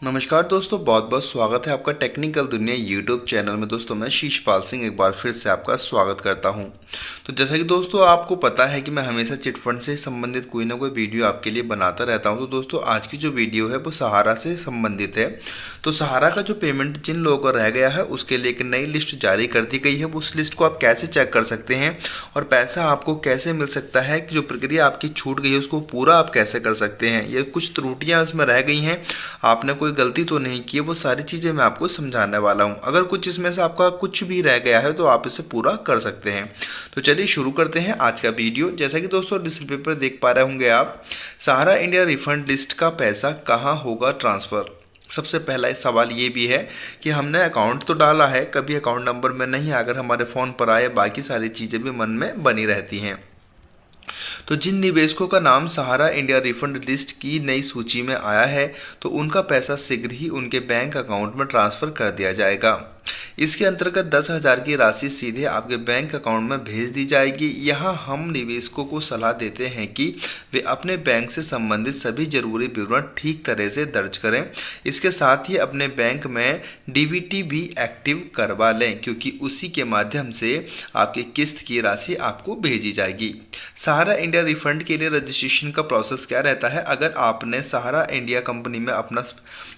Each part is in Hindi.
नमस्कार दोस्तों, बहुत बहुत स्वागत है आपका टेक्निकल दुनिया यूट्यूब चैनल में। दोस्तों मैं शीशपाल सिंह एक बार फिर से आपका स्वागत करता हूं। तो जैसा कि दोस्तों आपको पता है कि मैं हमेशा चिट फंड से संबंधित कोई ना कोई वीडियो आपके लिए बनाता रहता हूं। तो दोस्तों आज की जो वीडियो है वो सहारा से संबंधित है। तो सहारा का जो पेमेंट जिन लोगों का रह गया है उसके लिए एक नई लिस्ट जारी कर दी गई है। उस लिस्ट को आप कैसे चेक कर सकते हैं और पैसा आपको कैसे मिल सकता है, कि जो प्रक्रिया आपकी छूट गई है उसको पूरा आप कैसे कर सकते हैं। ये कुछ त्रुटियाँ इसमें रह गई हैं, आपने कोई गलती तो नहीं की है, वो सारी चीज़ें मैं आपको समझाने वाला हूँ। अगर कुछ इसमें से आपका कुछ भी रह गया है तो आप इसे पूरा कर सकते हैं। तो चलिए शुरू करते हैं आज का वीडियो। जैसा कि दोस्तों डिस्प्ले पर देख पा रहे होंगे आप, सहारा इंडिया रिफंड लिस्ट का पैसा कहाँ होगा ट्रांसफ़र। सबसे पहला सवाल ये भी है कि हमने अकाउंट तो डाला है, कभी अकाउंट नंबर में नहीं अगर हमारे फ़ोन पर आए, बाकी सारी चीज़ें भी मन में बनी रहती हैं। तो जिन निवेशकों का नाम सहारा इंडिया रिफंड लिस्ट की नई सूची में आया है तो उनका पैसा शीघ्र ही उनके बैंक अकाउंट में ट्रांसफ़र कर दिया जाएगा। इसके अंतर्गत 10,000 की राशि सीधे आपके बैंक अकाउंट में भेज दी जाएगी। यहाँ हम निवेशकों को सलाह देते हैं कि वे अपने बैंक से संबंधित सभी जरूरी विवरण ठीक तरह से दर्ज करें। इसके साथ ही अपने बैंक में डीबीटी भी एक्टिव करवा लें, क्योंकि उसी के माध्यम से आपकी किस्त की राशि आपको भेजी जाएगी। सहारा इंडिया रिफंड के लिए रजिस्ट्रेशन का प्रोसेस क्या रहता है। अगर आपने सहारा इंडिया कंपनी में अपना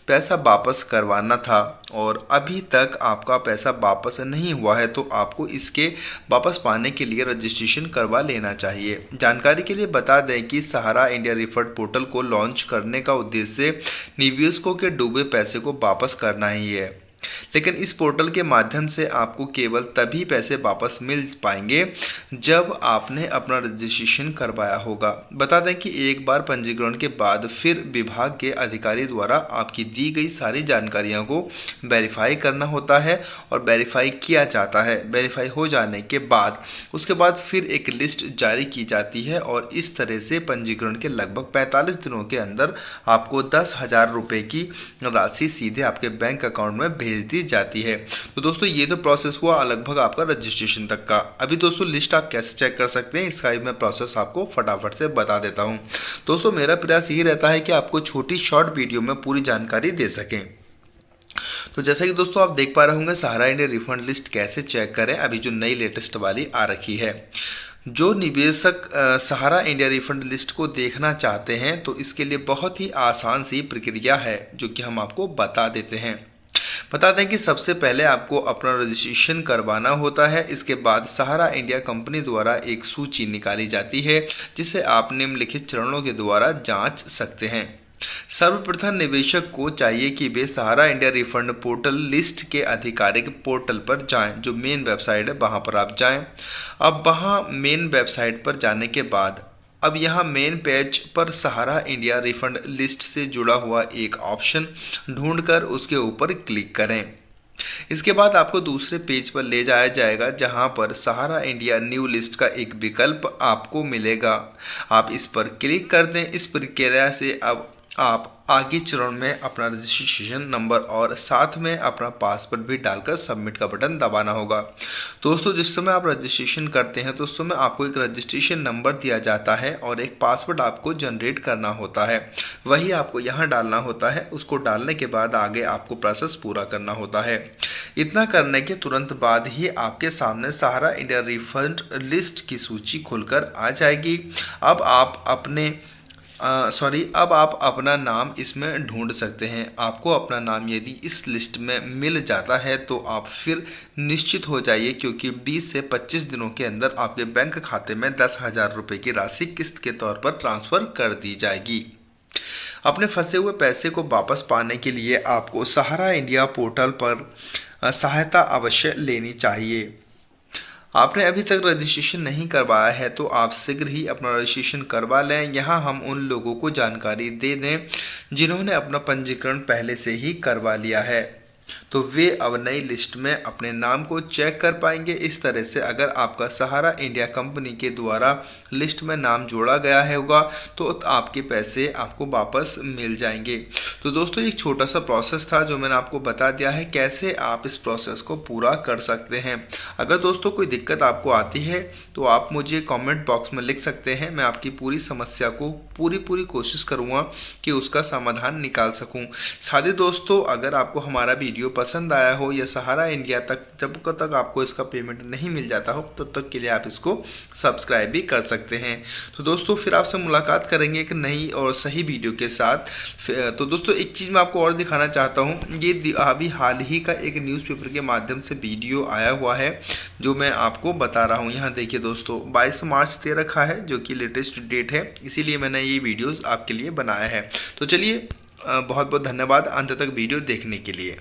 पैसा वापस करवाना था और अभी तक आपका पैसा वापस नहीं हुआ है तो आपको इसके वापस पाने के लिए रजिस्ट्रेशन करवा लेना चाहिए। जानकारी के लिए बता दें कि सहारा इंडिया रिफंड पोर्टल को लॉन्च करने का उद्देश्य निवेशकों के डूबे पैसे को वापस करना ही है, लेकिन इस पोर्टल के माध्यम से आपको केवल तभी पैसे वापस मिल पाएंगे जब आपने अपना रजिस्ट्रेशन करवाया होगा। बता दें कि एक बार पंजीकरण के बाद फिर विभाग के अधिकारी द्वारा आपकी दी गई सारी जानकारियों को वेरीफाई करना होता है और वेरीफाई किया जाता है। वेरीफाई हो जाने के बाद उसके बाद फिर एक लिस्ट जारी की जाती है और इस तरह से पंजीकरण के लगभग 45 दिनों के अंदर आपको 10,000 रुपये की राशि सीधे आपके बैंक अकाउंट में भेज दी जाती है। तो दोस्तों ये तो प्रोसेस हुआ लगभग आपका रजिस्ट्रेशन तक का। अभी दोस्तों लिस्ट आप कैसे चेक कर सकते हैं इसका मैं प्रोसेस आपको फटाफट से बता देता हूं। दोस्तों मेरा प्रयास यही रहता है कि आपको छोटी शॉर्ट वीडियो में पूरी जानकारी दे सकें। तो जैसा कि दोस्तों आप देख पा रहे होंगे सहारा इंडिया रिफंड लिस्ट कैसे चेक करें, अभी जो नई लेटेस्ट वाली आ रखी है। जो निवेशक सहारा इंडिया रिफंड लिस्ट को देखना चाहते हैं तो इसके लिए बहुत ही आसान सी प्रक्रिया है जो कि हम आपको बता देते हैं। बता दें कि सबसे पहले आपको अपना रजिस्ट्रेशन करवाना होता है। इसके बाद सहारा इंडिया कंपनी द्वारा एक सूची निकाली जाती है जिसे आप निम्नलिखित चरणों के द्वारा जांच सकते हैं। सर्वप्रथम निवेशक को चाहिए कि वे सहारा इंडिया रिफंड पोर्टल लिस्ट के आधिकारिक पोर्टल पर जाएं, जो मेन वेबसाइट है वहां पर आप जाएं। अब वहां मेन वेबसाइट पर जाने के बाद अब यहाँ मेन पेज पर सहारा इंडिया रिफंड लिस्ट से जुड़ा हुआ एक ऑप्शन ढूंढकर उसके ऊपर क्लिक करें। इसके बाद आपको दूसरे पेज पर ले जाया जाएगा जहां पर सहारा इंडिया न्यू लिस्ट का एक विकल्प आपको मिलेगा। आप इस पर क्लिक कर दें। इस प्रक्रिया से अब आप आगे चरण में अपना रजिस्ट्रेशन नंबर और साथ में अपना पासवर्ड भी डालकर सबमिट का बटन दबाना होगा। दोस्तों जिस समय आप रजिस्ट्रेशन करते हैं तो उस समय आपको एक रजिस्ट्रेशन नंबर दिया जाता है और एक पासवर्ड आपको जनरेट करना होता है, वही आपको यहाँ डालना होता है। उसको डालने के बाद आगे आपको प्रोसेस पूरा करना होता है। इतना करने के तुरंत बाद ही आपके सामने सहारा इंडिया रिफंड लिस्ट की सूची खुलकर आ जाएगी। अब आप अपना नाम इसमें ढूंढ सकते हैं। आपको अपना नाम यदि इस लिस्ट में मिल जाता है तो आप फिर निश्चित हो जाइए, क्योंकि 20 से 25 दिनों के अंदर आपके बैंक खाते में 10,000 रुपये की राशि किस्त के तौर पर ट्रांसफ़र कर दी जाएगी। अपने फंसे हुए पैसे को वापस पाने के लिए आपको सहारा इंडिया पोर्टल पर सहायता अवश्य लेनी चाहिए। आपने अभी तक रजिस्ट्रेशन नहीं करवाया है तो आप शीघ्र ही अपना रजिस्ट्रेशन करवा लें। यहाँ हम उन लोगों को जानकारी दे दें जिन्होंने अपना पंजीकरण पहले से ही करवा लिया है। तो वे अब नई लिस्ट में अपने नाम को चेक कर पाएंगे। इस तरह से अगर आपका सहारा इंडिया कंपनी के द्वारा लिस्ट में नाम जोड़ा गया होगा तो आपके पैसे आपको वापस मिल जाएंगे। तो दोस्तों एक छोटा सा प्रोसेस था जो मैंने आपको बता दिया है कैसे आप इस प्रोसेस को पूरा कर सकते हैं। अगर दोस्तों कोई दिक्कत आपको आती है तो आप मुझे कमेंट बॉक्स में लिख सकते हैं, मैं आपकी पूरी समस्या को पूरी कोशिश करूँगा कि उसका समाधान निकाल सकूँ। साथ ही दोस्तों अगर आपको हमारा वीडियो पसंद आया हो या सहारा इंडिया तक जब तक आपको इसका पेमेंट नहीं मिल जाता हो तब तक के लिए आप इसको सब्सक्राइब भी कर सकते हैं। तो दोस्तों फिर आपसे मुलाकात करेंगे एक नई और सही वीडियो के साथ। तो दोस्तों एक चीज़ मैं आपको और दिखाना चाहता हूँ, ये अभी हाल ही का एक न्यूज़पेपर के माध्यम से वीडियो आया हुआ है जो मैं आपको बता रहा हूँ। यहाँ देखिए दोस्तों 22 मार्च दे रखा है जो कि लेटेस्ट डेट है, इसीलिए मैंने ये वीडियोज़ आपके लिए बनाया है। तो चलिए बहुत बहुत धन्यवाद अंत तक वीडियो देखने के लिए।